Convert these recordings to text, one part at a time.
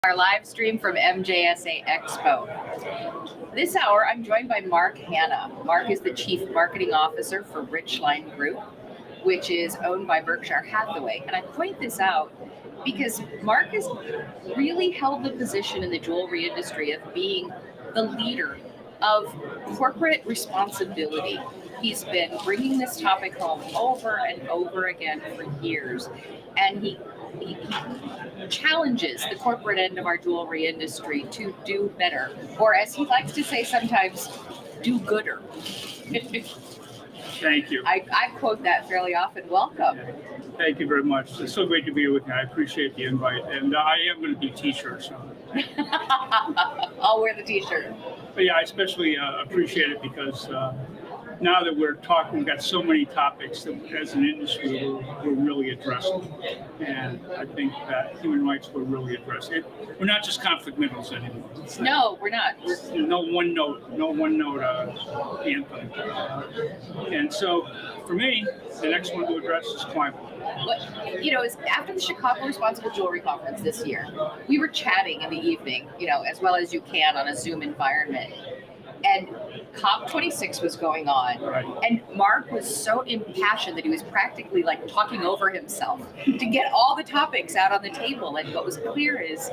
Our live stream from MJSA Expo. This hour, I'm joined by Hanna. Mark is the Chief Marketing Officer for Richline Group, which is owned by Berkshire Hathaway. And I point this out because Mark has really held the position in the jewelry industry of being the leader of corporate responsibility. He's been bringing this topic home over and over again for years, and he challenges the corporate end of our jewelry industry to do better, or as he likes to say sometimes, do gooder. Thank you. I quote that fairly often. Welcome. Thank you very much. It's so great to be with you. I appreciate the invite. And I am going to do t-shirts. So. I'll wear the t-shirt. But yeah, I especially appreciate it because now that we're talking, we've got so many topics that as an industry we're really addressing. And I think that human rights will really address it. We're not just conflict minerals anymore. No, we're not. No one note anthem. And so for me, the next one to address is climate. After the Chicago Responsible Jewelry Conference this year, we were chatting in the evening, as well as you can on a Zoom environment. And COP26 was going on, right. And Mark was so impassioned that he was practically like talking over himself to get all the topics out on the table. And what was clear is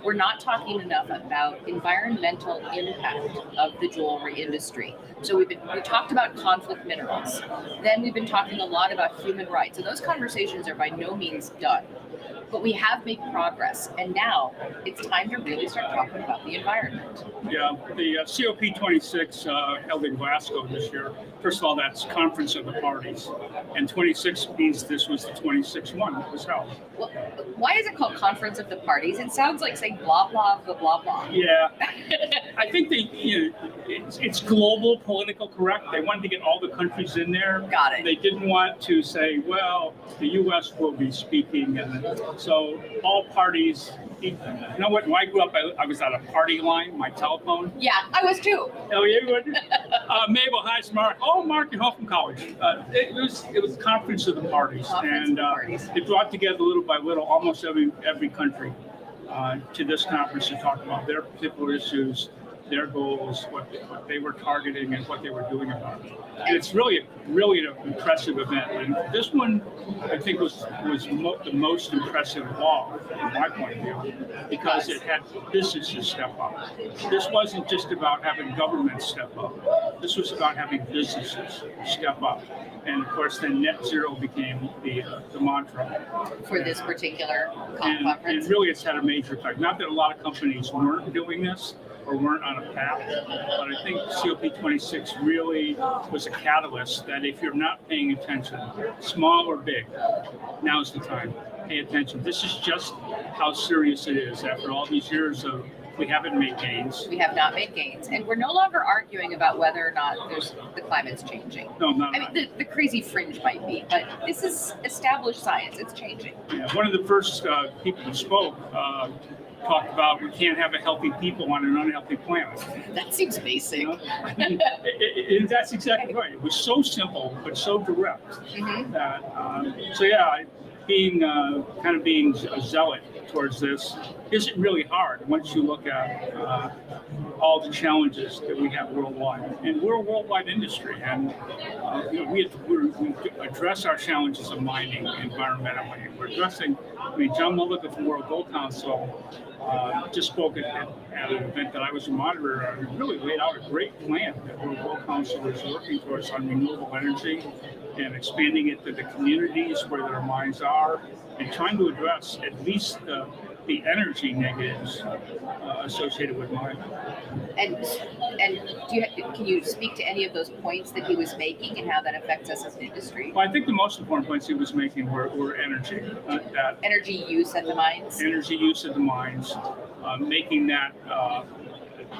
we're not talking enough about environmental impact of the jewelry industry. So we talked about conflict minerals. Then we've been talking a lot about human rights, and those conversations are by no means done. But we have made progress, and now it's time to really start talking about the environment. Yeah, the COP26 held in Glasgow this year. First of all, that's Conference of the Parties, and 26 means this was the 26th one that was held. Well, why is it called Conference of the Parties? It sounds like saying blah blah blah blah blah. Yeah, I think it's global political correct. They wanted to get all the countries in there. Got it. They didn't want to say, well, the U.S. will be speaking, and so all parties. You know what? When I grew up, I was at a party line, my telephone. Yeah, I was too. Oh, yeah, you would? Mabel, hi, it's Mark. Oh, Mark, you're home from college. It was Conference of the Parties, and it brought together little by little almost every country to this conference to talk about their particular issues, their goals, what they were targeting, and what they were doing about it. And it's really an impressive event. And this one, I think, was the most impressive of all, from my point of view, because it had businesses step up. This wasn't just about having governments step up. This was about having businesses step up. And of course, then net zero became the mantra for this particular conference. And really, it's had a major effect. Not that a lot of companies weren't doing this or weren't on a path, but I think COP26 really was a catalyst that if you're not paying attention, small or big, now's the time. Pay attention. This is just how serious it is after all these years of we haven't made gains. We have not made gains, and we're no longer arguing about whether or not the climate's changing. No, I mean, the crazy fringe might be, but this is established science. It's changing. Yeah, one of the first people who spoke talked about we can't have a healthy people on an unhealthy planet. That seems basic. That's exactly right. It was so simple, but so direct. Mm-hmm. That, being a zealot towards this isn't really hard once you look at all the challenges that we have worldwide. And we're a worldwide industry, and we address our challenges of mining environmentally. We're addressing, John Mulligan from World Gold Council just spoke at an event that I was a moderator on, and really laid out a great plan that World Gold Council is working towards on renewable energy and expanding it to the communities where their mines are, and trying to address at least the energy negatives associated with mining. And can you speak to any of those points that he was making and how that affects us as an industry? Well, I think the most important points he was making were energy. That energy use at the mines? Energy use at the mines, making that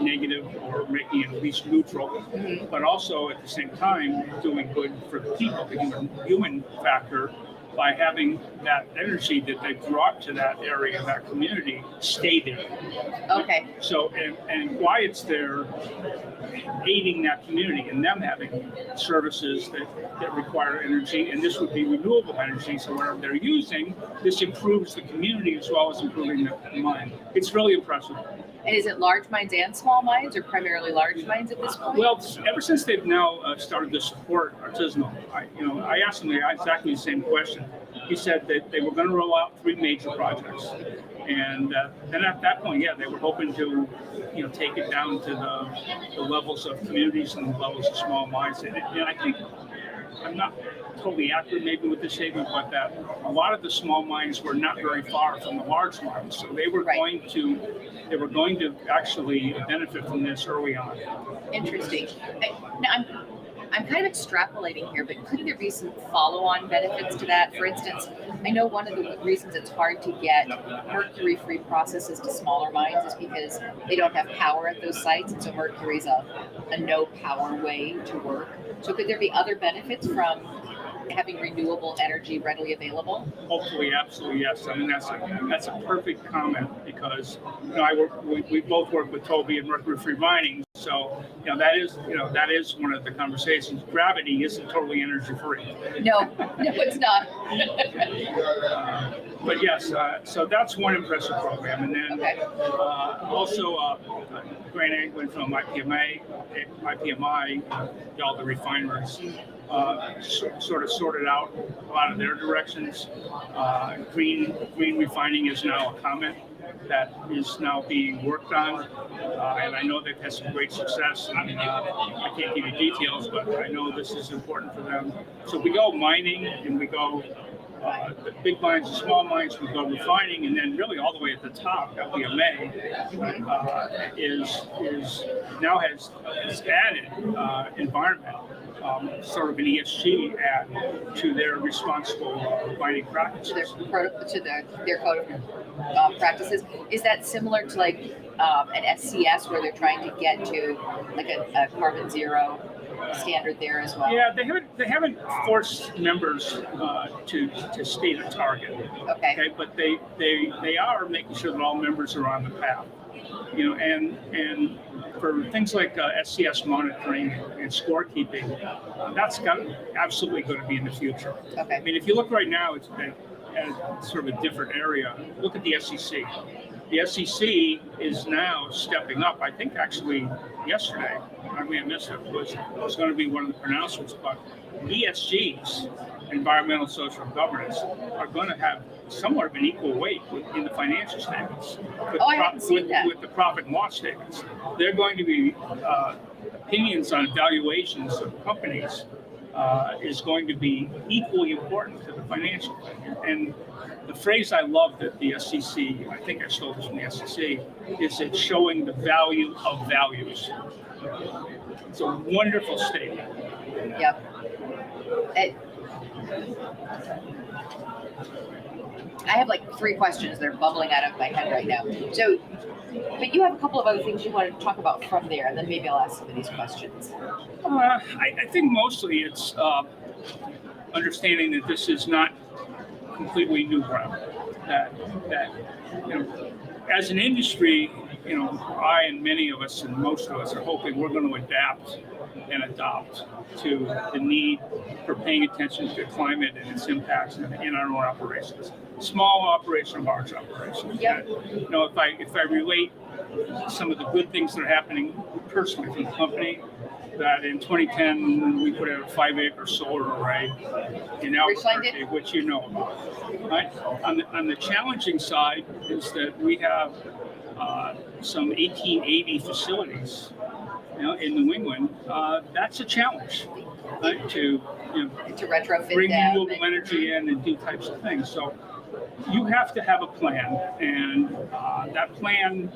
negative or making it at least neutral, but also at the same time doing good for the people, the human factor by having that energy that they brought to that area, that community, stay there. Okay. So, and why it's there, aiding that community and them having services that require energy, and this would be renewable energy. So whatever they're using, this improves the community as well as improving the mine. It's really impressive. And is it large mines and small mines, or primarily large mines at this point? Well, ever since they've now started to support artisanal, I asked them exactly the same question. He said that they were going to roll out 3 major projects, and then at that point, yeah, they were hoping to, take it down to the levels of communities and the levels of small mines. And I think I'm not totally accurate maybe with this statement, but that a lot of the small mines were not very far from the large mines, so they were going to actually benefit from this early on. Interesting. Now I'm kind of extrapolating here, but couldn't there be some follow-on benefits to that? For instance, I know one of the reasons it's hard to get mercury-free processes to smaller mines is because they don't have power at those sites, and so mercury is a no-power way to work. So could there be other benefits from having renewable energy readily available? Hopefully, absolutely, yes. I mean, that's a perfect comment because we both work with Toby and mercury-free mining. So that is one of the conversations. Gravity isn't totally energy-free. No, it's not. But yes, so that's one impressive program, and then also Grant Anglin from IPMI, all the refineries. Sort of sorted out a lot of their directions. Green refining is now a comment that is now being worked on, and I know they've had some great success. And, I can't give you details, but I know this is important for them. So we go mining, and we go the big mines, the small mines, we go refining, and then really all the way at the top, LPMA is now has added environment. Sort of an ESG add to their responsible mining practices. To their code of practices. Is that similar to like an SCS where they're trying to get to like a carbon zero standard there as well? Yeah, they haven't forced members to state a target. Okay, but they are making sure that all members are on the path. And for things like SCS monitoring and scorekeeping, that's absolutely going to be in the future. Okay. I mean, if you look right now, it's at sort of a different area. Look at the SEC. The SEC is now stepping up. I think actually yesterday, I may have missed it, was going to be one of the pronouncements, but ESGs, environmental, social, and governance, are going to have somewhat of an equal weight in the financial statements. I haven't seen that. With the profit and loss statements. They're going to be opinions on valuations of companies is going to be equally important to the financial thing. And the phrase I love that the SEC, I think I stole this from the SEC, is it's showing the value of values. It's a wonderful statement. Yep. I have like 3 questions that are bubbling out of my head right now. So, but you have a couple of other things you want to talk about from there, and then maybe I'll ask some of these questions. I think mostly it's understanding that this is not completely new ground. That as an industry, I and many of us and most of us are hoping we're going to adapt and adopt to the need for paying attention to climate and its impacts in our own operations, small operations, large operations. Yep. If I relate some of the good things that are happening personally from the company, that in 2010 we put out a 5-acre solar array in Albuquerque, which you know about. Right? On the challenging side is that we have some 1880 facilities, in New England. That's a challenge, right? To retrofit bring renewable energy in and do types of things. So you have to have a plan, and that plan,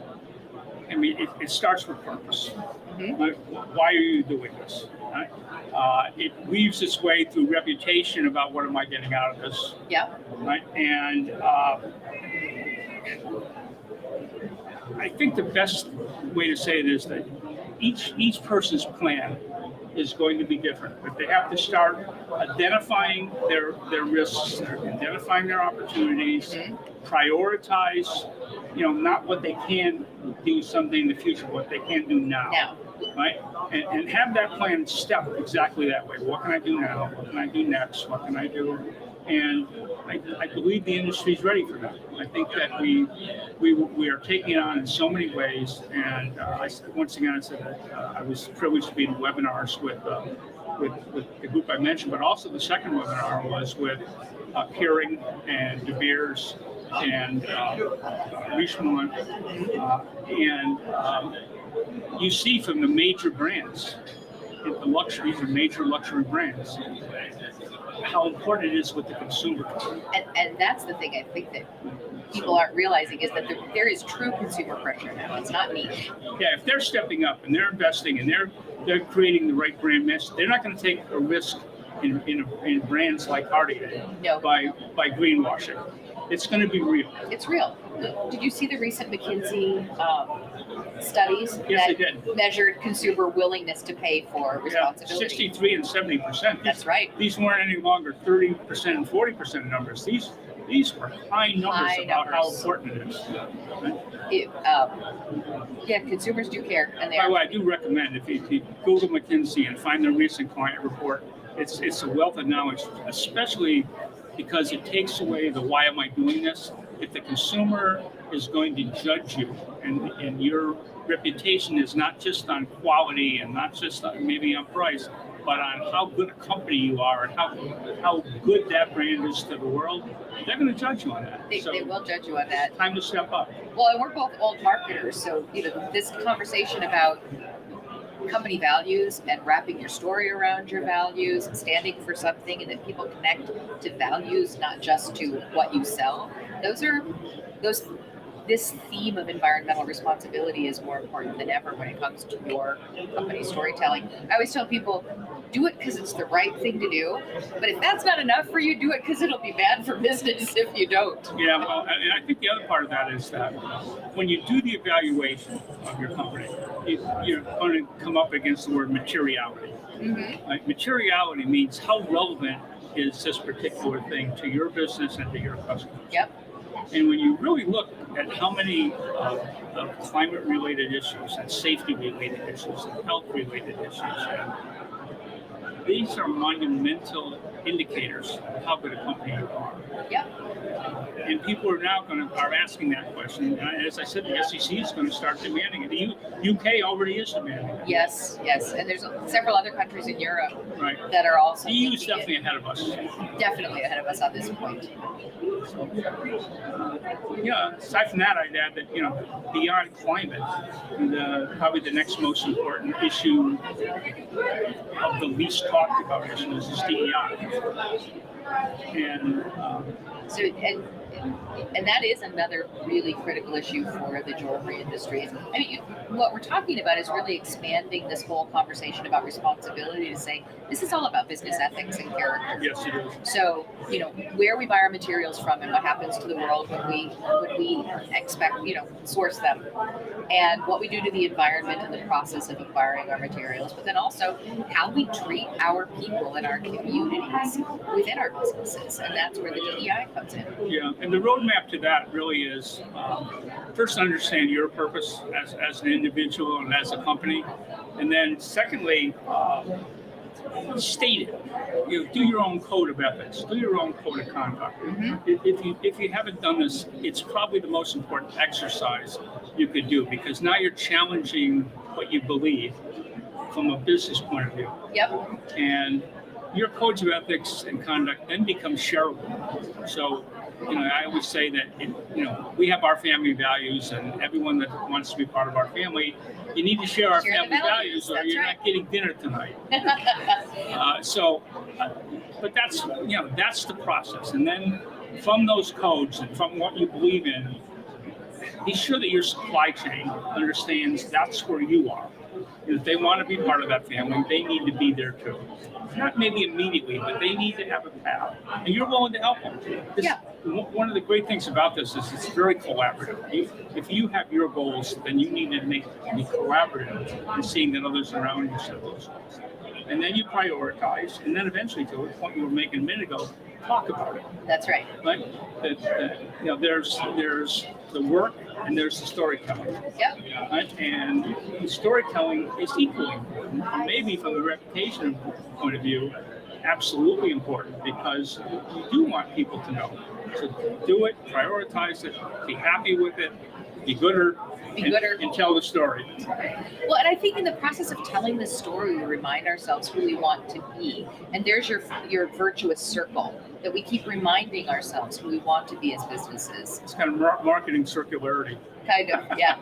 I mean, it starts with purpose. Mm-hmm. Right? Why are you doing this? Right? It weaves its way through reputation about what am I getting out of this. Yeah. Right. And I think the best way to say it is that each person's plan is going to be different. But they have to start identifying their risks, identifying their opportunities, prioritize, not what they can do someday in the future, what they can do now. Right? And have that plan step exactly that way. What can I do now? What can I do next? What can I do? And I believe the industry is ready for that. I think that we are taking it on in so many ways. And once again, I said that I was privileged to be in webinars with the group I mentioned, but also the second webinar was with Keurig and De Beers and Richline, you see from the major brands, these are major luxury brands, how important it is with the consumer. And that's the thing I think that people aren't realizing is that there is true consumer pressure now. It's not niche. Yeah, if they're stepping up and they're investing and they're creating the right brand message, they're not going to take a risk in brands like Cartier by greenwashing. It's going to be real. It's real. Did you see the recent McKinsey studies that measured consumer willingness to pay for responsibility? 63 and 70%. That's right. These weren't any longer 30% and 40% numbers. These were high numbers about how important it is. Right? Consumers do care. And by the way, I do recommend if you Google McKinsey and find their recent client report, it's a wealth of knowledge, especially because it takes away the why am I doing this? If the consumer is going to judge you and your reputation is not just on quality and not just maybe on price, but on how good a company you are and how good that brand is to the world, they're going to judge you on that. They will judge you on that. Time to step up. Well, and we're both old marketers, so this conversation about company values and wrapping your story around your values and standing for something and that people connect to values, not just to what you sell. This theme of environmental responsibility is more important than ever when it comes to your company storytelling. I always tell people, do it because it's the right thing to do. But if that's not enough for you, do it because it'll be bad for business if you don't. Yeah, well, and I think the other part of that is that when you do the evaluation of your company, you're going to come up against the word materiality. Mm-hmm. Like, materiality means how relevant is this particular thing to your business and to your customers. Yep. And when you really look at how many of climate-related issues and safety-related issues and health-related issues, these are monumental indicators of how good a company you are. Yep. And people are now are asking that question. And as I said, the SEC is going to start demanding it. The UK already is demanding it. Yes. And there's several other countries in Europe that are also. The EU is definitely ahead of us. Definitely ahead of us on this point. So, aside from that, I'd add that, beyond climate, probably the next most important issue of the least talked about issues is DEI. And that is another really critical issue for the jewelry industry. I mean, what we're talking about is really expanding this whole conversation about responsibility to say this is all about business ethics and character. Yes, it is. So, where we buy our materials from and what happens to the world when we expect, source them, and what we do to the environment in the process of acquiring our materials, but then also how we treat our people and our communities within our businesses, and that's where the DEI comes in. Yeah, and the roadmap to that really is first understand your purpose as an individual and as a company, and then secondly, state it. Do your own code of ethics. Do your own code of conduct. Mm-hmm. If you haven't done this, it's probably the most important exercise you could do, because now you're challenging what you believe from a business point of view. Yep. And your codes of ethics and conduct then become shareable. So, I always say that, we have our family values, and everyone that wants to be part of our family, you need to share our family values, or you're not getting dinner tonight. But that's the process. And then from those codes and from what you believe in, be sure that your supply chain understands that's where you are. If they want to be part of that family, they need to be there too. Not maybe immediately, but they need to have a path. And you're willing to help them. One of the great things about this is it's very collaborative. If you have your goals, then you need to be collaborative in seeing that others around you set those goals. and then you prioritize, and then eventually, to the point you were making a minute ago, talk about it. That's right. Right? There's the work and there's the storytelling. Yep. Right? And the storytelling is equally important. Maybe from a reputation point of view, absolutely important, because you do want people to know. So do it, prioritize it, be happy with it, be gooder, and tell the story. Well, and I think in the process of telling the story, we remind ourselves who we want to be. And there's your virtuous circle, that we keep reminding ourselves who we want to be as businesses. It's kind of marketing circularity. Kind of, yeah.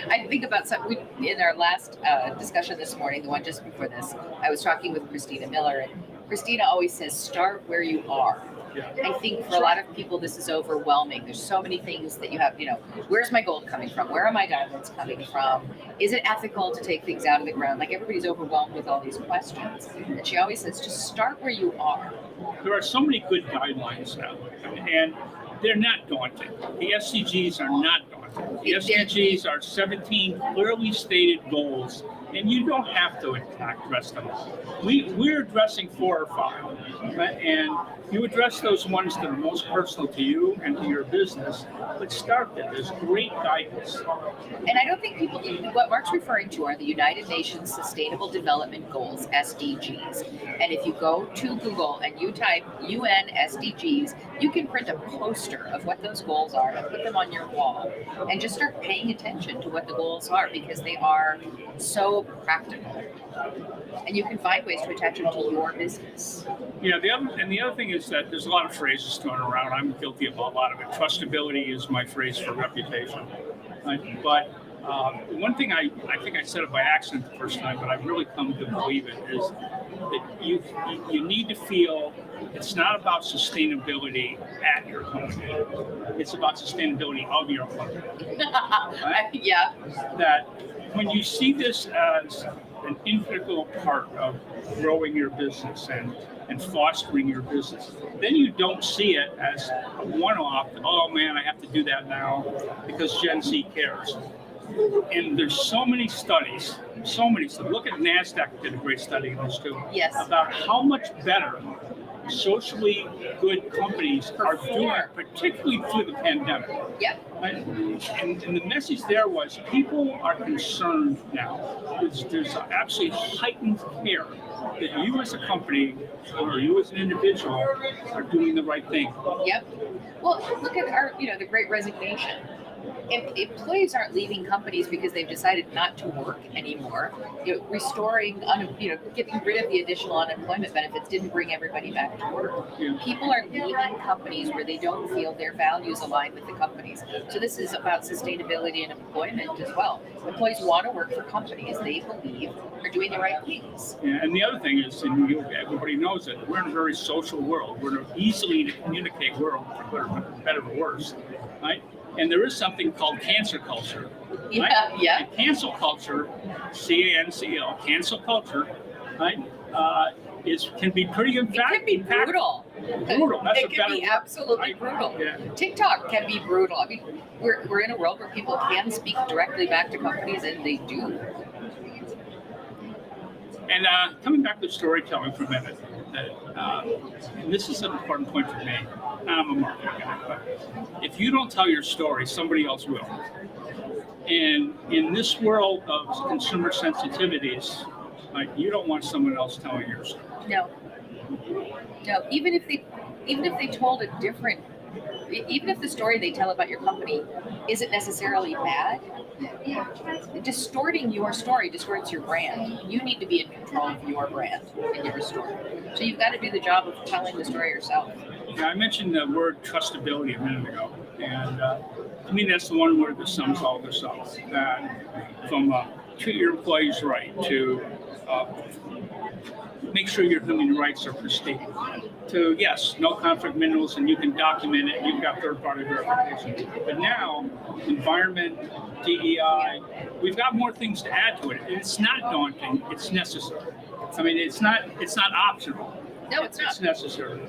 I think about something in our last discussion this morning, the one just before this, I was talking with Christina Miller, and Christina always says, start where you are. Yeah. I think for a lot of people, this is overwhelming. There's so many things that you have, where's my gold coming from? Where are my diamonds coming from? Is it ethical to take things out of the ground? Like, everybody's overwhelmed with all these questions. And she always says, just start where you are. There are so many good guidelines now, and they're not daunting. The SDGs are not daunting. The SDGs are 17 clearly stated goals, and you don't have to attack the rest of them. We're addressing 4 or 5, right? And you address those ones that are most personal to you and to your business, but start there. There's great guidance. And I don't think people, what Mark's referring to are the United Nations Sustainable Development Goals, SDGs. And if you go to Google and you type UN SDGs, you can print a poster of what those goals are and put them on your wall and just start paying attention to what the goals are, because they are so practical. And you can find ways to attach them to your business. Yeah, the other thing is that there's a lot of phrases thrown around. I'm guilty of a lot of it. Trustability is my phrase for reputation. Right? But one thing I think I said it by accident the first time, but I've really come to believe it, is that you need to feel it's not about sustainability at your company. It's about sustainability of your company. Right? Yeah. That when you see this as an integral part of growing your business and fostering your business, then you don't see it as a one-off. Oh man, I have to do that now because Gen Z cares. And there's so many studies. Look at NASDAQ did a great study on this too. Yes. About how much better socially good companies are doing, particularly through the pandemic. Yep. Right? And the message there was people are concerned now. There's absolutely heightened care that you as a company or you as an individual are doing the right thing. Yep. Well, look at our, the Great Resignation. If employees aren't leaving companies because they've decided not to work anymore, getting rid of the additional unemployment benefits didn't bring everybody back to work. Yeah. People are leaving companies where they don't feel their values align with the companies. So this is about sustainability and employment as well. Employees want to work for companies they believe are doing the right things. Yeah, and the other thing is, and everybody knows it, we're in a very social world. We're in an easily to communicate world, for better or worse, right? And there is something called cancel culture. Right? Yeah. And cancel culture, CANCL, cancel culture, right? Can be pretty emphatic. It can be brutal. Brutal. That's it can be absolutely brutal. Yeah. TikTok can be brutal. I mean, we're in a world where people can speak directly back to companies, and they do. And coming back to storytelling for a minute, and this is an important point for me. I'm a marketing guy, but if you don't tell your story, somebody else will. And in this world of consumer sensitivities, like, you don't want someone else telling your story. No. Even if they told a different, even if the story they tell about your company isn't necessarily bad, distorting your story distorts your brand. You need to be in control of your brand and your story. So you've got to do the job of telling the story yourself. Yeah, I mentioned the word trustability a minute ago, and to me that's the one word that sums all this up. That from treat your employees right, to make sure your human rights are pristine, to yes, no conflict minerals, and you can document it, and you've got third-party verification. But now, environment, DEI, we've got more things to add to it. It's not daunting, it's necessary. I mean, it's not optional. No, it's not. It's necessary.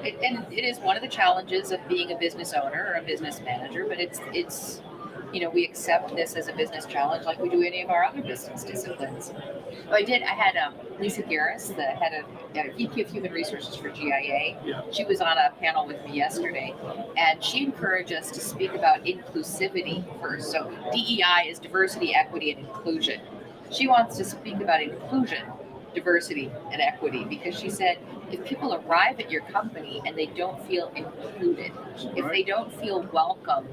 And it is one of the challenges of being a business owner or a business manager, but it's we accept this as a business challenge like we do any of our other business disciplines. I had Lisa Garris, the head of VP of Human Resources for GIA. Yeah. She was on a panel with me yesterday, and she encouraged us to speak about inclusivity first. So DEI is diversity, equity, and inclusion. She wants to speak about inclusion, diversity, and equity, because she said if people arrive at your company and they don't feel included, if they don't feel welcomed,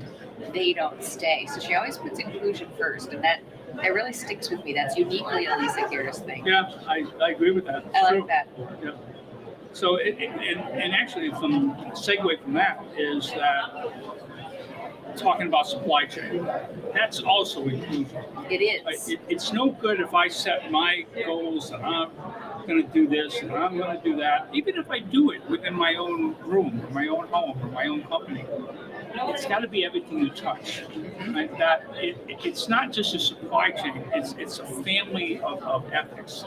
they don't stay. So she always puts inclusion first, and that really sticks with me. That's uniquely a Lisa Garris thing. Yeah, I agree with that. I like that. Yeah. So, and actually, from segue from that is that talking about supply chain, that's also inclusion. It is. It's no good if I set my goals and I'm going to do this and I'm going to do that, even if I do it within my own room or my own home or my own company. It's got to be everything you touch. Right? That it's not just a supply chain. It's a family of ethics.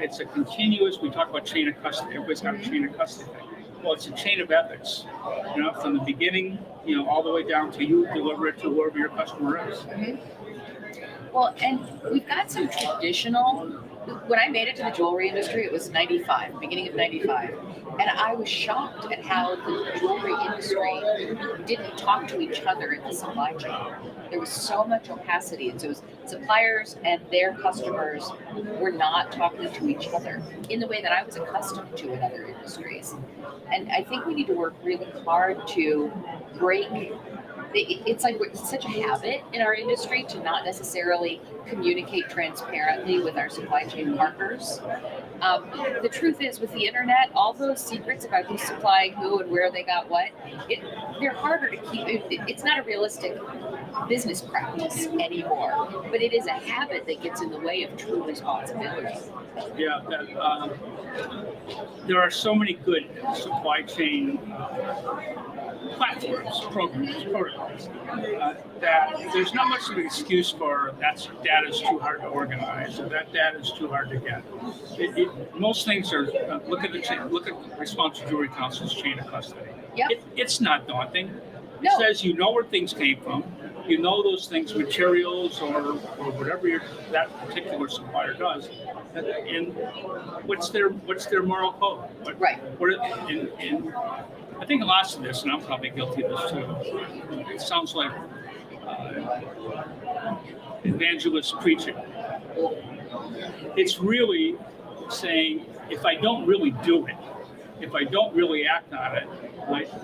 It's a continuous. We talk about chain of custody. Everybody's got a chain of custody. Well, it's a chain of ethics. From the beginning, all the way down to you deliver it to whoever your customer is. Mm-hmm. Well, and we've got some traditional. When I made it to the jewelry industry, it was beginning of 95. And I was shocked at how the jewelry industry didn't talk to each other in the supply chain. There was so much opacity. And so suppliers and their customers were not talking to each other in the way that I was accustomed to in other industries. And I think we need to work really hard to break. It's like it's such a habit in our industry to not necessarily communicate transparently with our supply chain partners. The truth is, with the internet, all those secrets about who's supplying who and where they got what, they're harder to keep. It's not a realistic business practice anymore, but it is a habit that gets in the way of true responsibility. Yeah, there are so many good supply chain platforms, programs, protocols, that there's not much of an excuse for that data is too hard to organize or that data is too hard to get. Most things are look at Responsible Jewelry Council's chain of custody. Yep. It's not daunting. No. It says you know where things came from. You know those things, materials or whatever that particular supplier does, and what's their moral code? Right. And I think lots of this, and I'm probably guilty of this too. It sounds like evangelist preaching. It's really saying if I don't really do it, if I don't really act on it,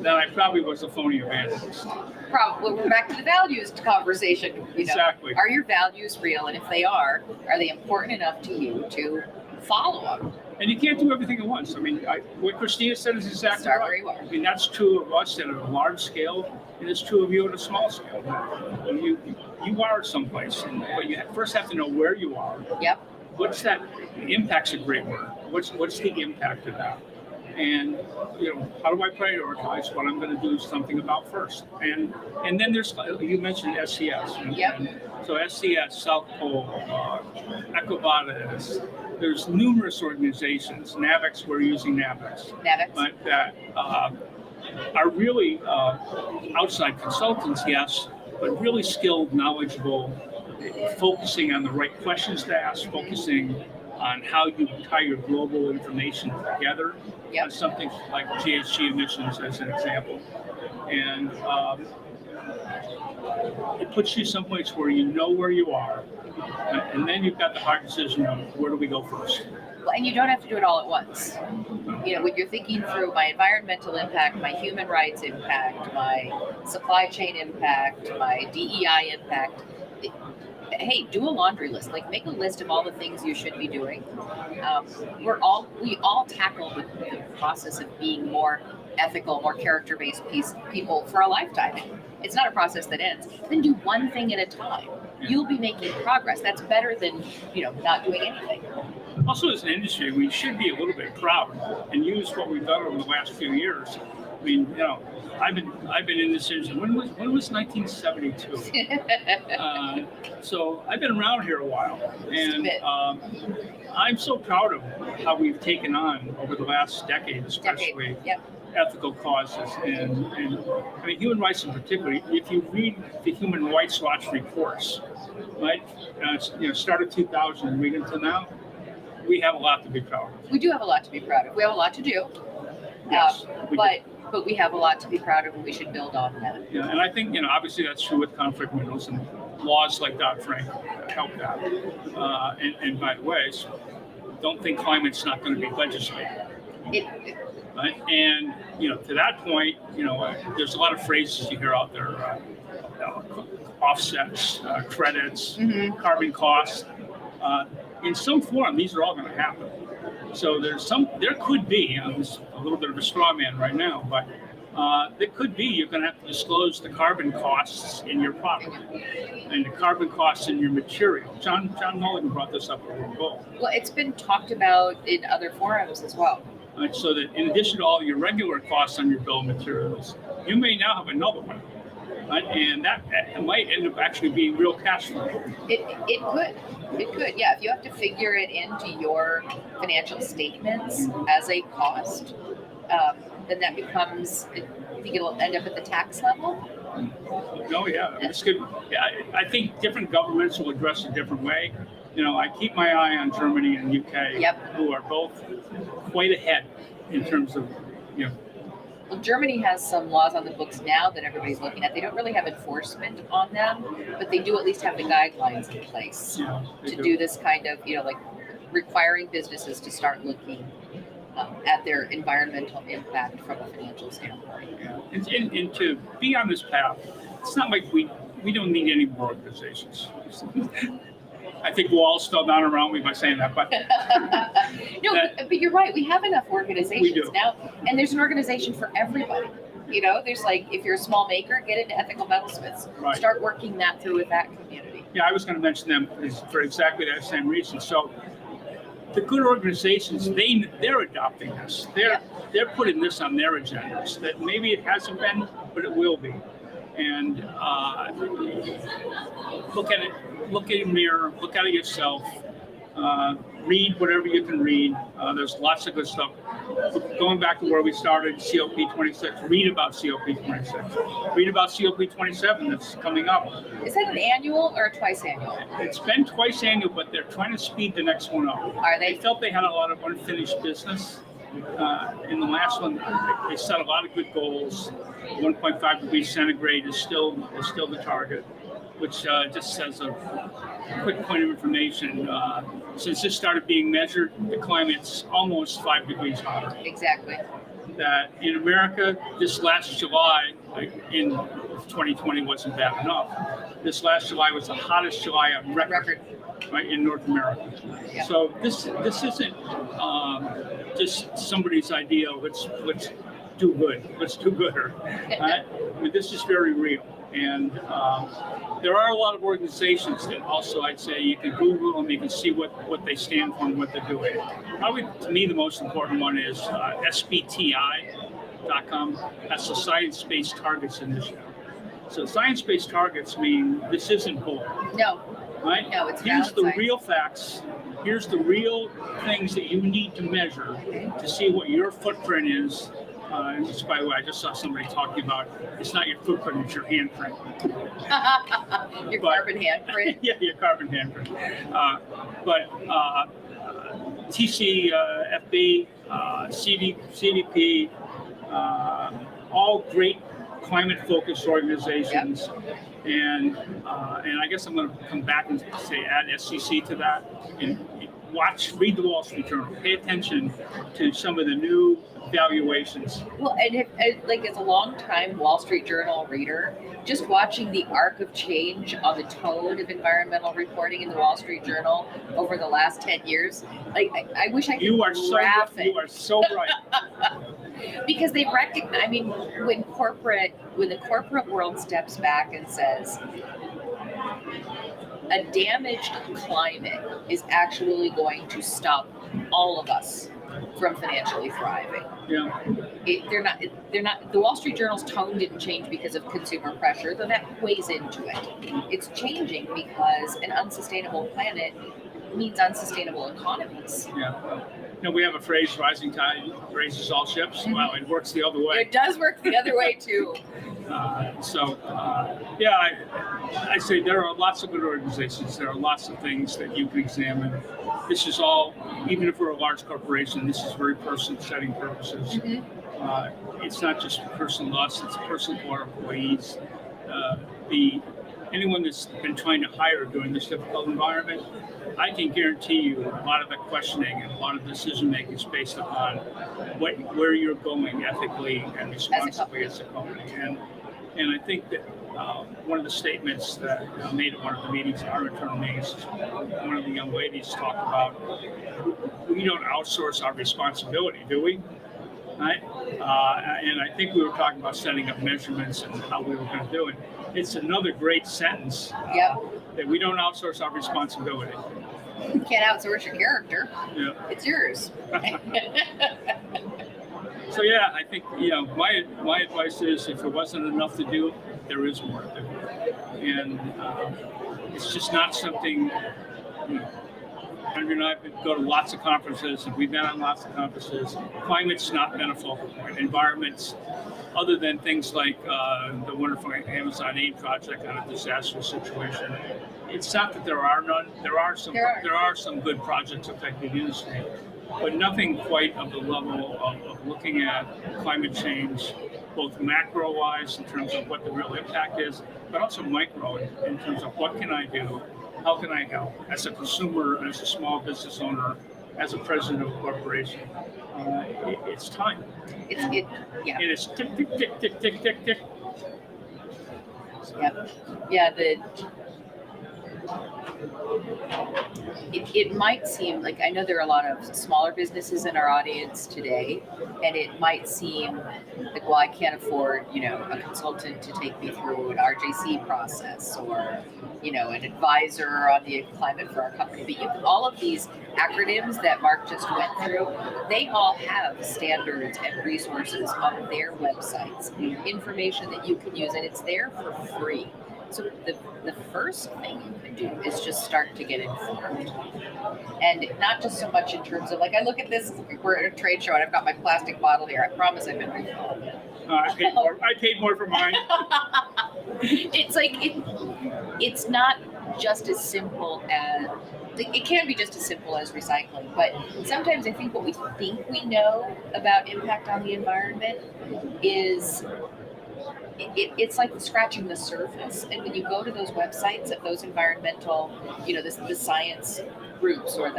then I probably was a phony evangelist. Probably. We're back to the values conversation. Exactly. Are your values real? And if they are they important enough to you to follow them? And you can't do everything at once. I mean, what Christina said is exactly right. I mean, that's true of us at a large scale, and it's true of you at a small scale. When you are someplace, but you first have to know where you are. Yep. What's that? Impact's a great word. What's the impact of that? And how do I prioritize what I'm going to do something about first? And then there's, you mentioned SCS. Yep. So SCS, South Pole, EcoVadis. There's numerous organizations. NAVEX, we're using NAVEX. But that are really outside consultants, yes, but really skilled, knowledgeable, focusing on the right questions to ask, focusing on how you tie your global information together. Yep. Something like GHG emissions as an example. And it puts you someplace where you know where you are. And then you've got the hard decision of where do we go first. Well, and you don't have to do it all at once. When you're thinking through my environmental impact, my human rights impact, my supply chain impact, my DEI impact, hey, do a laundry list. Like, make a list of all the things you should be doing. We all tackle the process of being more ethical, more character-based people for a lifetime. It's not a process that ends. Then do one thing at a time. You'll be making progress. That's better than not doing anything. Also, as an industry, we should be a little bit proud and use what we've done over the last few years. I mean, I've been in this industry. When was 1972? So I've been around here a while, and I'm so proud of how we've taken on over the last decade, especially. Yep. ethical causes, and I mean human rights in particular. If you read the Human Rights Watch reports, right, started 2000 and read until now, we have a lot to be proud of. We do have a lot to be proud of. We have a lot to do. Yes, but we have a lot to be proud of, and we should build on that. Yeah, and I think obviously that's true with conflict minerals, and laws like Dodd-Frank help that. And by the way, don't think climate's not going to be legislated. Right? And to that point, there's a lot of phrases you hear out there: offsets, credits, carbon costs. In some form, these are all going to happen. So there could be, there's a little bit of a straw man right now, but there could be, you're going to have to disclose the carbon costs in your product and the carbon costs in your material. John Mulligan brought this up at World Gold. Well, it's been talked about in other forums as well. Right, so that in addition to all your regular costs on your bill of materials, you may now have another one. Right? And that might end up actually being real cash flow. It could, yeah. If you have to figure it into your financial statements as a cost, then that becomes, I think it'll end up at the tax level. Oh yeah, it's good. Yeah, I think different governments will address it a different way. I keep my eye on Germany and UK, who are both quite ahead in terms of, Well, Germany has some laws on the books now that everybody's looking at. They don't really have enforcement on them, but they do at least have the guidelines in place to do this kind of, like requiring businesses to start looking at their environmental impact from a financial standpoint. Yeah. And to be on this path, it's not like we don't need any more organizations. I think walls fell down around me by saying that, but but you're right. We have enough organizations now, and there's an organization for everybody. There's like, if you're a small maker, get into ethical metalsmiths. Right. Start working that through with that community. Yeah, I was going to mention them for exactly that same reason. So the good organizations, they're adopting this. They're putting this on their agendas. That maybe it hasn't been, but it will be. And look at it. Look in the mirror. Look at it yourself. Read whatever you can read. There's lots of good stuff. Going back to where we started, COP26. Read about COP26. Read about COP27 that's coming up. Is that an annual or a twice annual? It's been twice annual, but they're trying to speed the next one up. Are they? They felt they had a lot of unfinished business. In the last one, they set a lot of good goals. 1.5 degrees centigrade is still the target, which just says a quick point of information. Since this started being measured, the climate's almost 5 degrees hotter. Exactly. That in America, this last July, in 2020 wasn't bad enough. This last July was the hottest July on record. Right, in North America. Yeah. So this isn't just somebody's idea. Let's do good. Let's do gooder. Right? I mean, this is very real. And there are a lot of organizations that also, I'd say, you can Google them, you can see what they stand for and what they're doing. Probably to me the most important one is SBTI.com. That's the Science Based Targets Initiative. So science-based targets mean this isn't bull. No. Right? No, it's Here's the science. real facts. Here's the real things that you need to measure to see what your footprint is. And just, by the way, I just saw somebody talking about it's not your footprint, it's your handprint. Carbon handprint. Yeah, your carbon handprint. TCFB, CDP, all great climate-focused organizations. Yep. And I guess I'm going to come back and say add SEC to that and read the Wall Street Journal. Pay attention to some of the new valuations. Well, and as a long-time Wall Street Journal reader, just watching the arc of change on the tone of environmental reporting in the Wall Street Journal over the last 10 years, I wish I could graph it. You are so right. Because they recognize, I mean, when the corporate world steps back and says, a damaged climate is actually going to stop all of us from financially thriving. Yeah. They're not. The Wall Street Journal's tone didn't change because of consumer pressure, though that weighs into it. It's changing because an unsustainable planet means unsustainable economies. Yeah. We have a phrase, rising tide raises all ships. Well, it works the other way. It does work the other way too. I say there are lots of good organizations. There are lots of things that you can examine. This is all, even if we're a large corporation, this is very personal setting purposes. It's not just personal to us, it's personal to our employees. Anyone that's been trying to hire during this difficult environment, I can guarantee you a lot of the questioning and a lot of decision making is based upon where you're going ethically and responsibly as a company. And I think that one of the statements that I made at one of the meetings, our internal meetings, one of the young ladies talked about, we don't outsource our responsibility, do we? Right? And I think we were talking about setting up measurements and how we were going to do it. It's another great sentence that we don't outsource our responsibility. You can't outsource your character. Yeah. It's yours. So yeah, I think my advice is if it wasn't enough to do, there is more to do, and it's just not something. Andrew and I go to lots of conferences, and we've been on lots of conferences. Climate's not been a focal point. Environments, other than things like the wonderful Amazon Aid project on a disastrous situation, it's not that there are none. There are some good projects affecting the industry, but nothing quite of the level of looking at climate change, both macro-wise in terms of what the real impact is, but also micro in terms of what can I do. How can I help as a consumer, as a small business owner, as a president of a corporation? It's time. And it's tick, tick, tick, tick, tick, tick, tick. So. It might seem like, I know there are a lot of smaller businesses in our audience today, and it might seem like, well, I can't afford, a consultant to take me through an RJC process or, an advisor on the climate for our company. But all of these acronyms that Mark just went through, they all have standards and resources on their websites, information that you can use, and it's there for free. So the first thing you can do is just start to get informed. And not just so much in terms of, I look at this, we're at a trade show and I've got my plastic bottle here. I promise I've been refilled. I paid more for mine. It's it's not just as simple as, it can be just as simple as recycling, but sometimes I think what we think we know about impact on the environment is it's like scratching the surface. And when you go to those websites of those environmental, the science groups or you've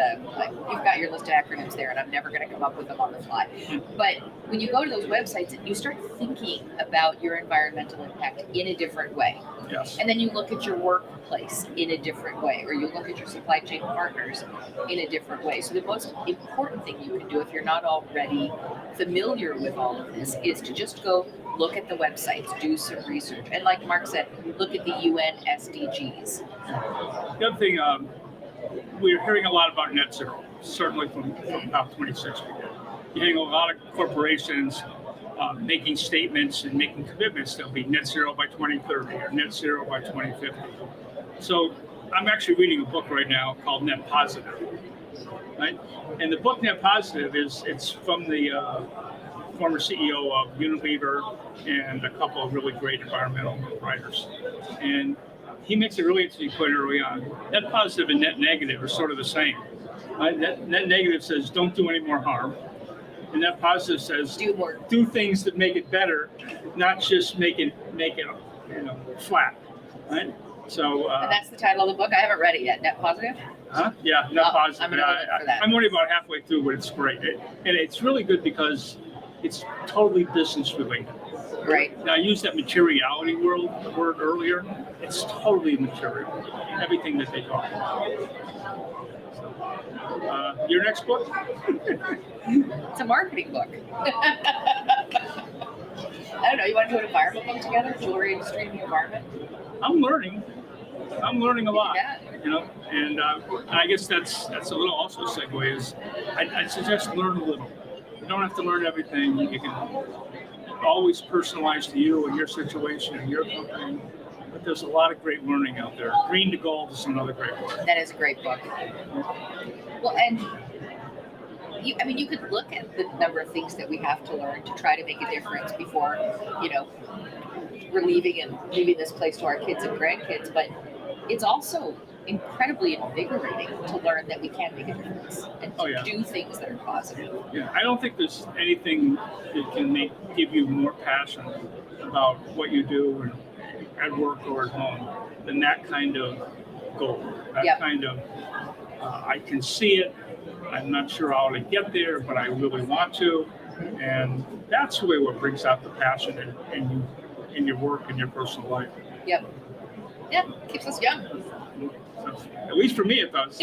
got your list of acronyms there, and I'm never going to come up with them on the fly. But when you go to those websites, you start thinking about your environmental impact in a different way. Yes. And then you look at your workplace in a different way, or you look at your supply chain partners in a different way. So the most important thing you can do if you're not already familiar with all of this is to just go look at the websites, do some research. And like Mark said, look at the UN SDGs. The other thing, we're hearing a lot about net zero, certainly from COP26. You're hearing a lot of corporations making statements and making commitments that'll be net zero by 2030 or net zero by 2050. So I'm actually reading a book right now called Net Positive, right? And the book Net Positive it's from the former CEO of Unilever and a couple of really great environmental writers. And he makes a really interesting point early on. Net positive and net negative are sort of the same. Net negative says don't do any more harm. And net positive says do things that make it better, not just make it flat. Right? So and that's the title of the book. I haven't read it yet. Net positive? Huh? Yeah, net positive. I'm gonna look for that. I'm only about halfway through, but it's great. And it's really good because it's totally business related. Right. Now, I used that materiality word earlier. It's totally material. Everything that they talk about. So, your next book? It's a marketing book. I don't know. You want to do an environment book together? Jewelry industry and the environment? I'm learning a lot. Yeah. And I guess that's a little also a segue is I suggest learn a little. You don't have to learn everything. You can always personalize to you and your situation and your company. But there's a lot of great learning out there. Green to Gold is another great book. That is a great book. Well, and you could look at the number of things that we have to learn to try to make a difference before, we're leaving this place to our kids and grandkids. But it's also incredibly invigorating to learn that we can make a difference and to do things that are positive. Yeah, I don't think there's anything that can give you more passion about what you do at work or at home than that kind of goal. That kind of, I can see it. I'm not sure how to get there, but I really want to. And that's really what brings out the passion in your work and your personal life. Yep. Yeah, keeps us young. So, at least for me, it does.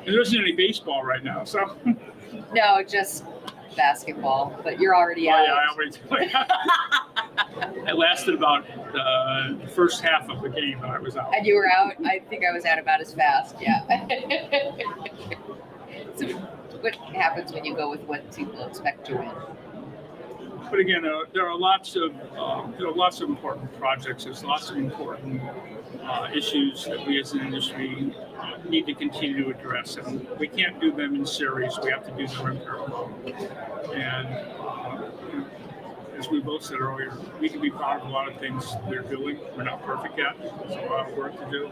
There isn't any baseball right now, so. No, just basketball, but you're already out. Yeah, I already played. I lasted about the first half of the game that I was out. And you were out? I think I was out about as fast, yeah. So what happens when you go with what people expect to win? But again, there are lots of important projects. There's lots of important issues that we as an industry need to continue to address, and we can't do them in series. We have to do them in parallel. And as we both said earlier, we can be proud of a lot of things they're doing. We're not perfect yet. There's a lot of work to do.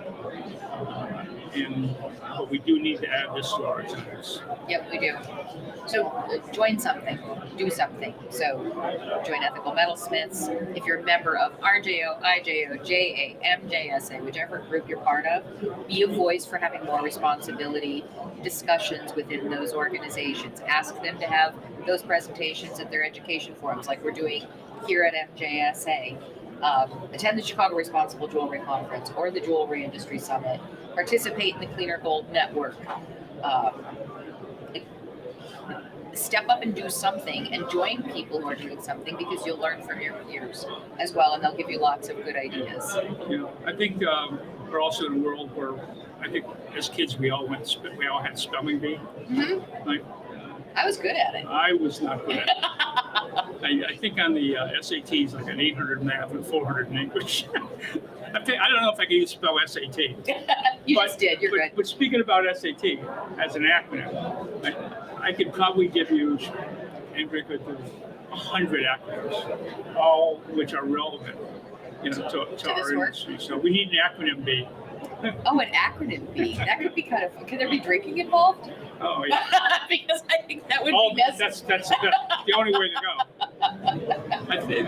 But we do need to add this to our agendas. Yep, we do. So join something, do something. So join Ethical Metalsmiths. If you're a member of RJO, IJO, JA, MJSA, whichever group you're part of, be a voice for having more responsibility discussions within those organizations. Ask them to have those presentations at their education forums like we're doing here at MJSA. Attend the Chicago Responsible Jewelry Conference or the Jewelry Industry Summit. Participate in the Cleaner Gold Network. Step up and do something and join people who are doing something because you'll learn from your peers as well, and they'll give you lots of good ideas. Yeah, I think we're also in a world where I think as kids we all had spelling bee. Mm-hmm. Like, I was good at it. I was not good at it. I think on the SATs, like an 800 math and 400 in English. I don't know if I can even spell SAT. You just did. You're good. But speaking about SAT as an acronym, I could probably give you, Andrea could do 100 acronyms, all which are relevant, to our industry. So we need an acronym B. Oh, an acronym B. That could be kind of. Could there be drinking involved? Oh yeah. Because I think that would be necessary. That's the only way to go.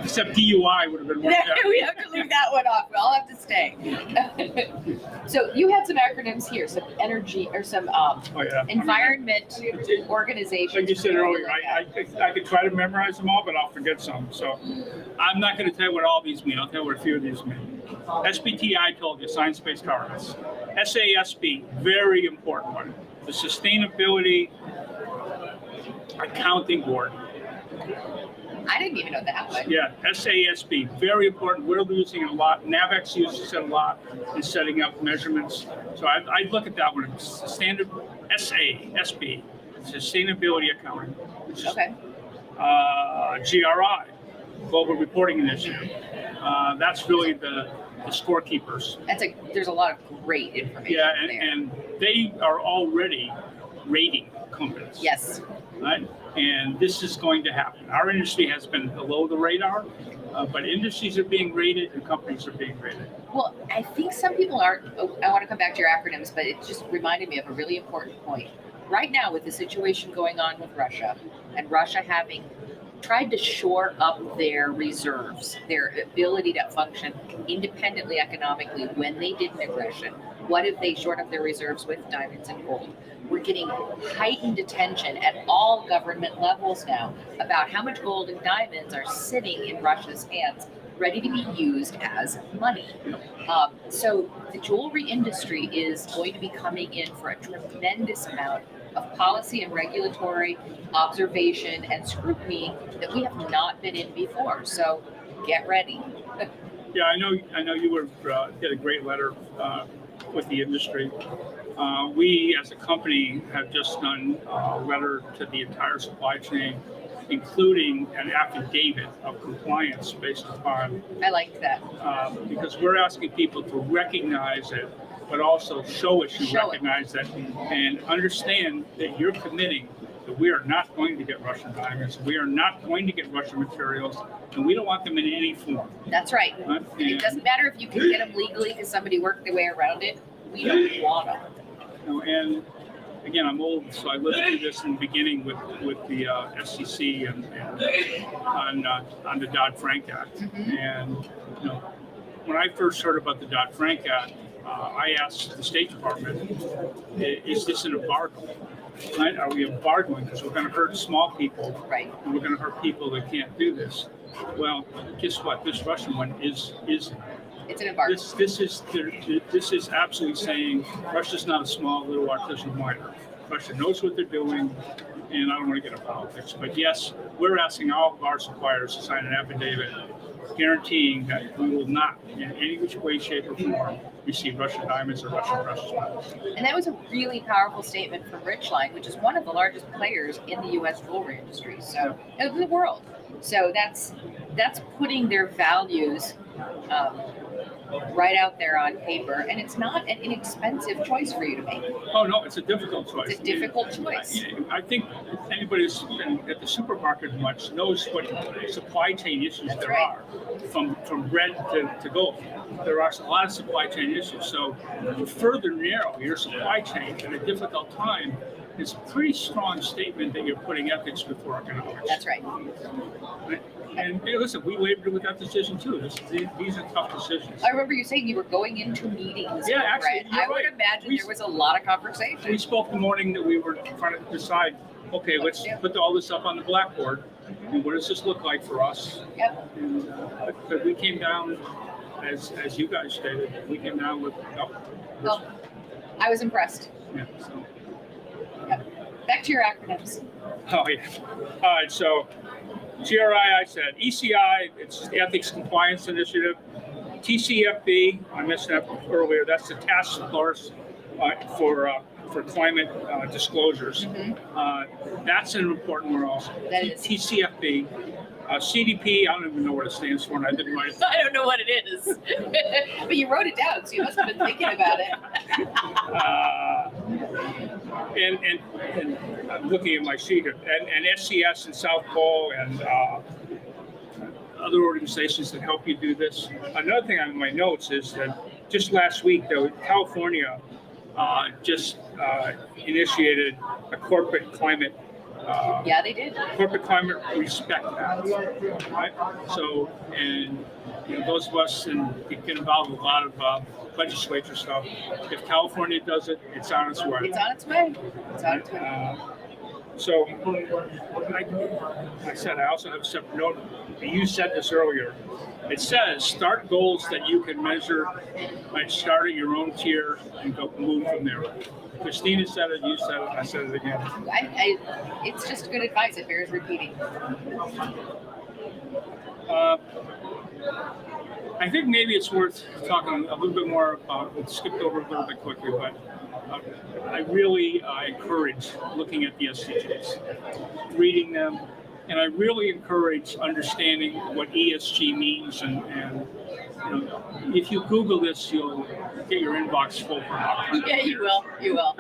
Except DUI would have been worked out. We have to leave that one off. We all have to stay. So you had some acronyms here, some energy or some environment organizations. Like you said earlier, I could try to memorize them all, but I'll forget some. So I'm not going to tell you what all these mean. I'll tell you what a few of these mean. SBTI, I told you, science-based targets. SASB, very important one. The Sustainability Accounting Board. I didn't even know that one. Yeah, SASB, very important. We're using it a lot. NAVEX uses it a lot in setting up measurements. So I'd look at that one. Standard SASB, Sustainability Accounting. Which is, GRI, Global Reporting Initiative. That's really the scorekeepers. There's a lot of great information. Yeah, there. and they are already rating companies. Yes. Right? And this is going to happen. Our industry has been below the radar, but industries are being rated and companies are being rated. Well, I think some people aren't. I want to come back to your acronyms, but it just reminded me of a really important point. Right now, with the situation going on with Russia, and Russia having tried to shore up their reserves, their ability to function independently economically when they did an aggression. What if they shored up their reserves with diamonds and gold? We're getting heightened attention at all government levels now about how much gold and diamonds are sitting in Russia's hands, ready to be used as money. So the jewelry industry is going to be coming in for a tremendous amount of policy and regulatory observation and scrutiny that we have not been in before. So get ready. Yeah, I know you did a great letter with the industry. We as a company have just done a letter to the entire supply chain including an affidavit of compliance based upon, I liked that. because we're asking people to recognize it, but also show us you Show it. recognize it and understand that you're committing that we are not going to get Russian diamonds, we are not going to get Russian materials, and we don't want them in any form. That's right. Right? And it doesn't matter if you can get them legally because somebody worked their way around it. We don't want them. You know, and again, I'm old, so I lived through this in the beginning with the SEC and on the Dodd-Frank Act. Mm-hmm. And you know, when I first heard about the Dodd-Frank Act, I asked the State Department, "Is this an embargo? Right? Are we embargoing because we're going to hurt small people, Right. and we're going to hurt people that can't do this?" Well, guess what? This Russian one is. It's an embargo. This is absolutely saying Russia's not a small little artisanal miner. Russia knows what they're doing, and I don't want to get into politics, but yes, we're asking all of our suppliers to sign an affidavit guaranteeing that we will not, in any which way, shape, or form, receive Russian diamonds or Russian precious metals. And that was a really powerful statement from Richline, which is one of the largest players in the U.S. jewelry industry, so in the world. So that's putting their values right out there on paper, and it's not an inexpensive choice for you to make. Oh no, it's a difficult choice. It's a difficult choice. I think anybody who's been at the supermarket much knows what supply chain issues That's there right. are, from bread to gold. There are a lot of supply chain issues. So to further narrow your supply chain in a difficult time is a pretty strong statement that you're putting ethics before economics. That's right. And hey, listen, we labored with that decision too. These are tough decisions. I remember you saying you were going into meetings. Yeah, with actually, Brett. you're I would right. imagine there was a lot of We conversation. spoke the morning that we were trying to decide, okay, let's put all this up on the blackboard, and what does this look like for us? Yep. And but we came down, as you guys stated, we came down with, Well, I was impressed. yeah, so. Yep. Back to your acronyms. Oh, yeah. All right, so GRI, I said. ECI, it's the Ethics Compliance Initiative. TCFD, I mentioned that earlier, that's the task force for climate disclosures. Mm-hmm. That's an important one also. That is. TCFD. CDP, I don't even know what it stands for, and I didn't write it. I don't know what it is, but you wrote it down, so you must have been thinking about it. And I'm looking at my sheet, and SCS and South Pole and other organizations that help you do this. Another thing on my notes is that just last week, though, California just initiated a corporate climate. Yeah, they did. Corporate Climate Respect Act, right? So, and you know, those of us get involved with a lot of legislature stuff. If California does it, it's on its way. It's on its way. It's on its way. So, I said I also have a separate note. You said this earlier. It says start goals that you can measure by starting your own tier and go move from there. Christina said it, you said it, I said it again. It's just good advice. It bears repeating. I think maybe it's worth talking a little bit more about, we skipped over a little bit quickly, but I really encourage looking at the SDGs, reading them, and I really encourage understanding what ESG means. And you know, if you Google this, you'll get your inbox full for hours. Yeah, you will. You will.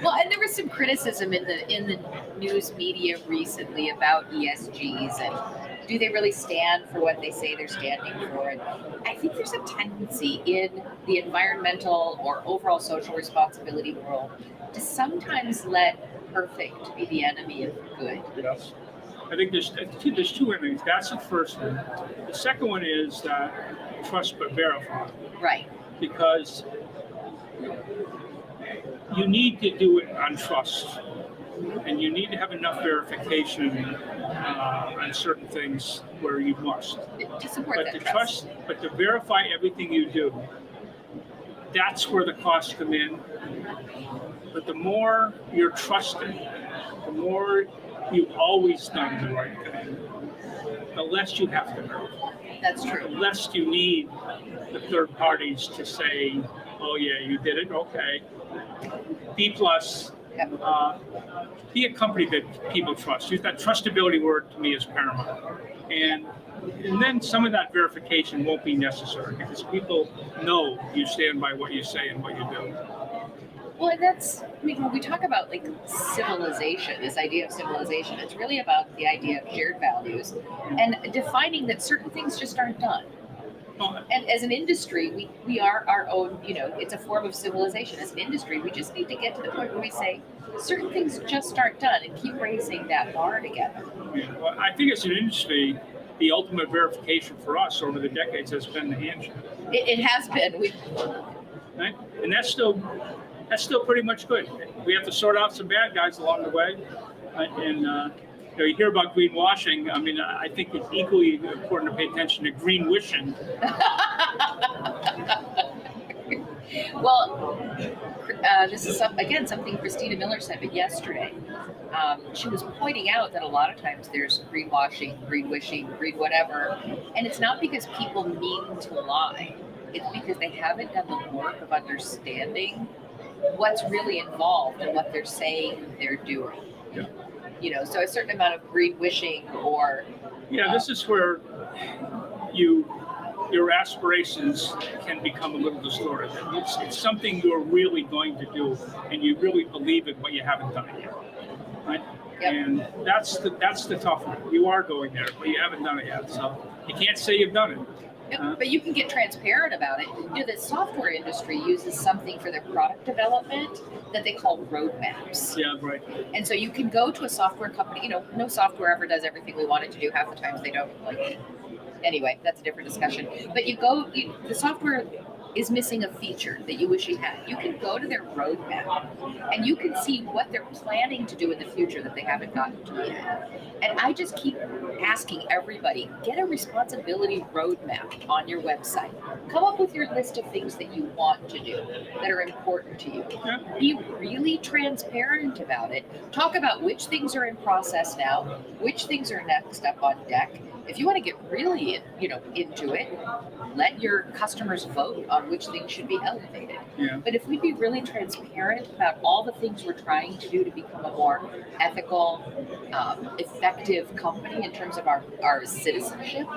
Well, and there was some criticism in the news media recently about ESGs and do they really stand for what they say they're standing for? And I think there's a tendency in the environmental or overall social responsibility world to sometimes let perfect be the enemy of good. Yes. I think there's two enemies. That's the first one. The second one is trust but verify. Right. Because you need to do it on trust, and you need to have enough verification on certain things where you must. To support But that to trust. but to verify everything you do, that's where the costs come in. But the more you're trusted, the more you've always done the right thing, the less you have to verify. That's true. The less you need the third parties to say, oh yeah, you did it, okay. B+, Be a company that people trust. That trustability word to me is paramount. And then some of that verification won't be necessary because people know you stand by what you say and what you do. Well, and that's, when we talk about like civilization, this idea of civilization, it's really about the idea of shared values and defining that certain things just aren't done. And as an industry, we are our own, it's a form of civilization. As an industry, we just need to get to the point where we say certain things just aren't done and keep raising that bar together. Yeah, well, I think as an industry, the ultimate verification for us over the decades has been the handshake. It has been. Right? And that's still pretty much good. We have to sort out some bad guys along the way. You hear about greenwashing. I mean, I think it's equally important to pay attention to greenwishing. Well, this is something Christina Miller said yesterday. She was pointing out that a lot of times there's greenwashing, greenwishing, green whatever, and it's not because people mean to lie. It's because they haven't done the work of understanding what's really involved in what they're saying they're doing. Yeah. So a certain amount of greenwishing or... this is where your aspirations can become a little distorted. It's something you're really going to do, and you really believe in what you haven't done yet, right? Yep. And that's the tough one. You are going there, but you haven't done it yet, so you can't say you've done it. Yep, but you can get transparent about it. The software industry uses something for their product development that they call roadmaps. Yeah, right. And so you can go to a software company. No software ever does everything we want it to do. Half the times they don't. Anyway, that's a different discussion. But the software is missing a feature that you wish you had. You can go to their roadmap and you can see what they're planning to do in the future that they haven't gotten to yet. And I just keep asking everybody, get a responsibility roadmap on your website. Come up with your list of things that you want to do that are important to you. Be really transparent about it. Talk about which things are in process now, which things are next up on deck. If you want to get really, into it, let your customers vote on which things should be elevated. Yeah. But if we'd be really transparent about all the things we're trying to do to become a more ethical, effective company in terms of our citizenship,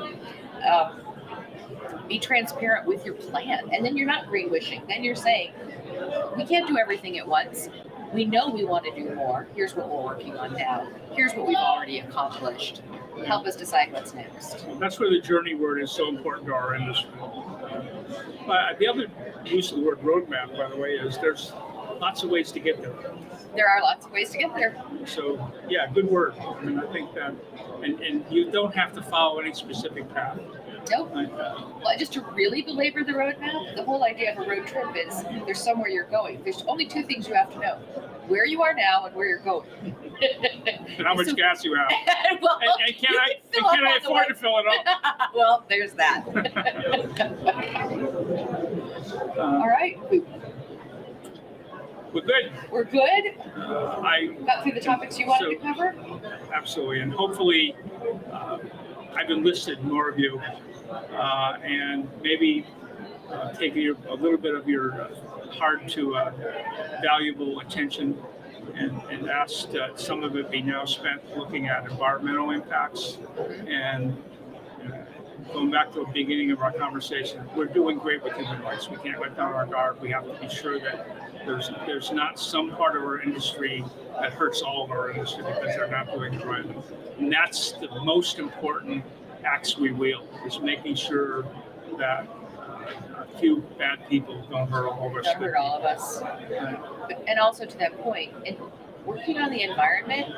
be transparent with your plan. And then you're not greenwishing. Then you're saying, we can't do everything at once. We know we want to do more. Here's what we're working on now. Here's what we've already accomplished. Help us decide what's next. That's where the journey word is so important to our industry. The other use of the word roadmap, by the way, is there's lots of ways to get there. There are lots of ways to get there. So, yeah, good word. I mean, I think that, and you don't have to follow any specific path. Nope. Well, just to really belabor the roadmap, the whole idea of a road trip is there's somewhere you're going. There's only two things you have to know: where you are now and where you're going. And how much gas you have. Well, and can I afford to fill it up? Well, there's that. All right. We're good. We're good? I got through the topics you wanted to cover? Absolutely. And hopefully I've enlisted more of you and maybe taking a little bit of your hard to valuable attention and asked that some of it be now spent looking at environmental impacts. And going back to the beginning of our conversation, we're doing great with human rights. We can't let down our guard. We have to be sure that there's not some part of our industry that hurts all of our industry because they're not doing it right. And that's the most important axe we wield, is making sure that a few bad people don't hurt all of us. Don't hurt all of us. And also to that point, in working on the environment,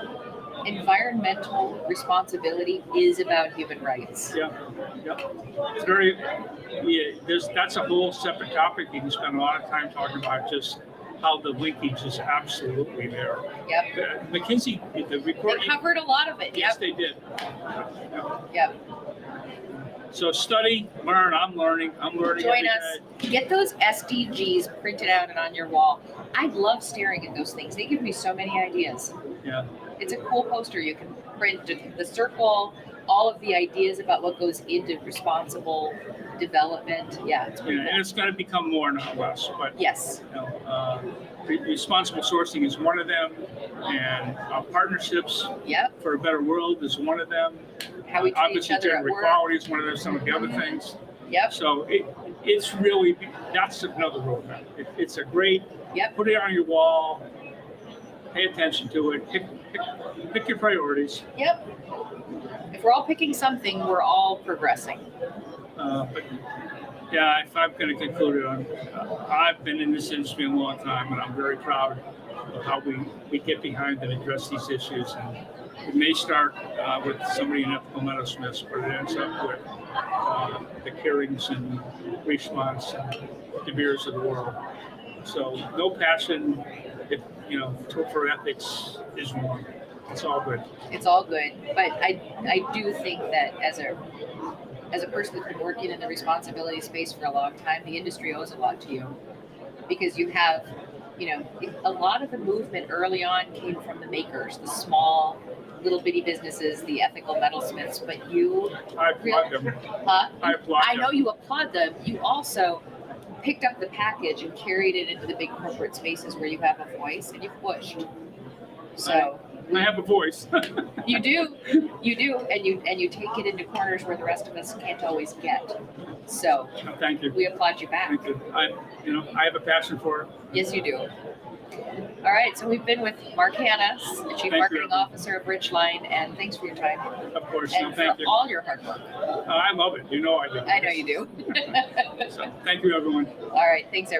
environmental responsibility is about human rights. Yeah. It's very. That's a whole separate topic. You can spend a lot of time talking about just how the linkage is absolutely there. Yep. McKinsey, the report. They covered a lot of it. Yes, they did. Yep. So study, learn. I'm learning. Join us. Get those SDGs printed out and on your wall. I love staring at those things. They give me so many ideas. Yeah. It's a cool poster. You can print the circle, all of the ideas about what goes into responsible development. Yeah, it's pretty And cool. it's going to become more, not less. But Yes. responsible sourcing is one of them, and partnerships Yep. for a better world is one of them. How we treat each Obviously, other at gender work. equality is one of some of the other things. Yep. So it's really, that's another roadmap. It's a great, Yep. put it on your wall, pay attention to it, pick your priorities. Yep. If we're all picking something, we're all progressing. But yeah, if I'm going to conclude it on, I've been in this industry a long time, and I'm very proud of how we get behind and address these issues. And it may start with somebody in ethical metalsmiths, but it ends up with the Carings and Richemont and De Beers of the world. So no passion, for ethics is wrong. It's all good. It's all good, but I do think that as a person that's been working in the responsibility space for a long time, the industry owes a lot to you, because you have, a lot of the movement early on came from the makers, the small little bitty businesses, the ethical metalsmiths. But I applaud them. Huh? I applaud I know them. you applaud them. You also picked up the package and carried it into the big corporate spaces where you have a voice and you've pushed. So I have a voice. you do, and you take it into corners where the rest of us can't always get. So Thank you. we applaud you back. Thank you. I have a passion for it. Yes, you do. All right, so we've been with Mark Hanna, the Chief you. Marketing Officer of Richline, and thanks for your time Of course. and Thank for you. all your hard work. I love it. I do. I know you do. So, thank you, everyone. All right, thanks, everyone.